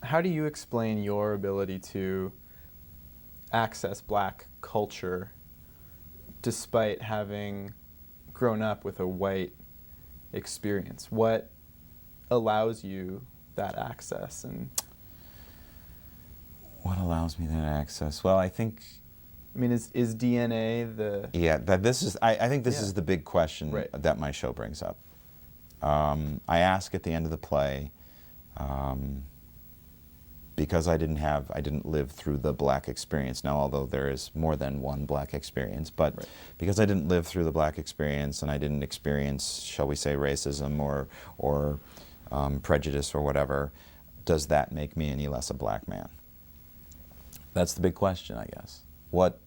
how do you explain your ability to access black culture despite having grown up with a white experience? What allows you that access? And what allows me that access? Well, I think, I mean, is DNA the... yeah, that this is, I think this Yeah. is the big question Right. that my show brings up. I ask at the end of the play, because I didn't live through the black experience. Now, although there is more than one black experience, but Right. because I didn't live through the black experience and I didn't experience, shall we say, racism or prejudice or whatever, does that make me any less a black man? That's the big question, I guess. What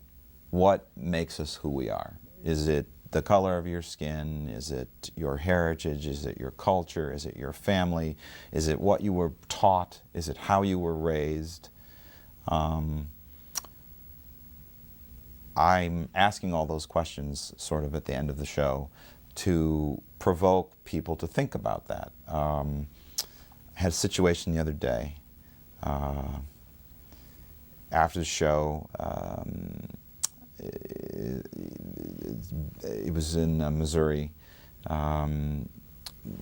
makes us who we are? Is it the color of your skin? Is it your heritage? Is it your culture? Is it your family? Is it what you were taught? Is it how you were raised? I'm asking all those questions sort of at the end of the show to provoke people to think about that. I had a situation the other day. After the show, it was in Missouri.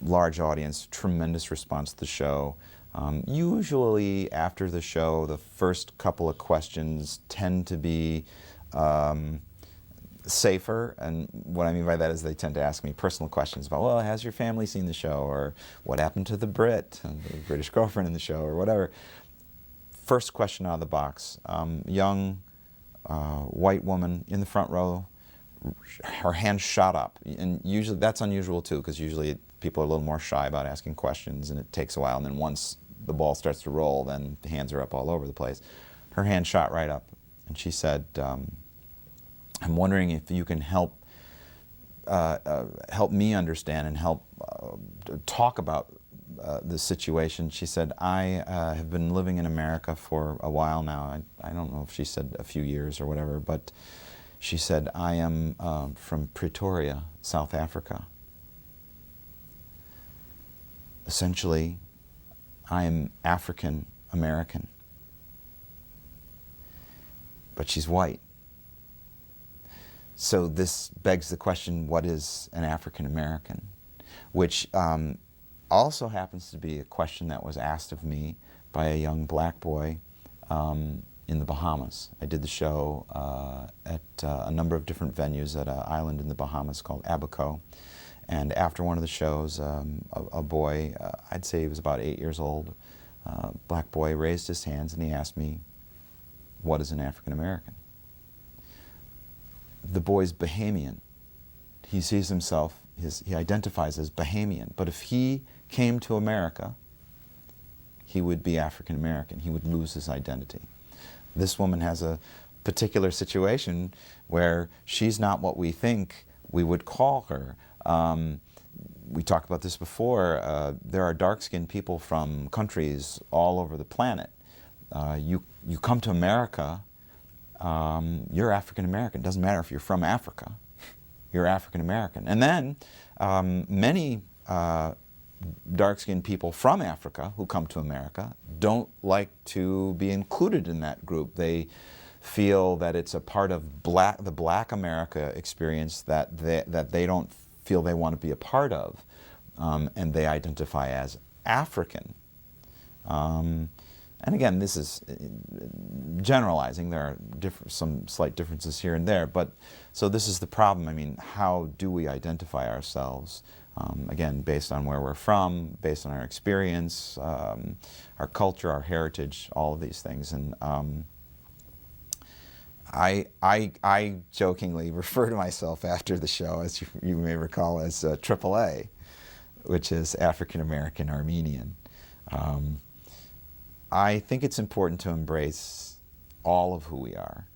Large audience, tremendous response to the show. Usually after the show, the first couple of questions tend to be safer, and what I mean by that is they tend to ask me personal questions about, well, has your family seen the show, or what happened to the Brit, the British girlfriend in the show, or whatever. First question out of the box, young white woman in the front row, her hand shot up, and usually that's unusual too, because usually people are a little more shy about asking questions and it takes a while, and then once the ball starts to roll, then the hands are up all over the place. Her hand shot right up, and she said, I'm wondering if you can help me understand and help talk about the situation. She said, I have been living in America for a while now. I don't know if she said a few years or whatever, but she said, I am from Pretoria, South Africa. Essentially, I am African American. But she's white. So this begs the question, what is an African American? Which also happens to be a question that was asked of me by a young black boy in the Bahamas. I did the show at a number of different venues at an island in the Bahamas called Abaco. And after one of the shows, a boy, I'd say he was about 8 years old, black boy, raised his hands and he asked me, what is an African American? The boy's Bahamian. He sees himself, he identifies as Bahamian, but if he came to America, he would be African American. He would lose his identity. This woman has a particular situation where she's not what we think we would call her. We talked about this before. There are dark-skinned people from countries all over the planet. You come to America, you're African American. Doesn't matter if you're from Africa. You're African American. And then many dark-skinned people from Africa who come to America don't like to be included in that group. They feel that it's a part of the black America experience that they don't feel they want to be a part of, and they identify as African. And again, this is generalizing. There are some slight differences here and there, but so this is the problem. I mean, how do we identify ourselves? Again, based on where we're from, based on our experience, our culture, our heritage, all of these things. And I jokingly refer to myself after the show, as you may recall, as AAA, which is African American Armenian. I think it's important to embrace all of who we are.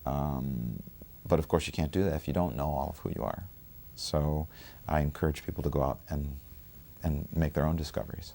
But of course you can't do that if you don't know all of who you are. So I encourage people to go out and make their own discoveries.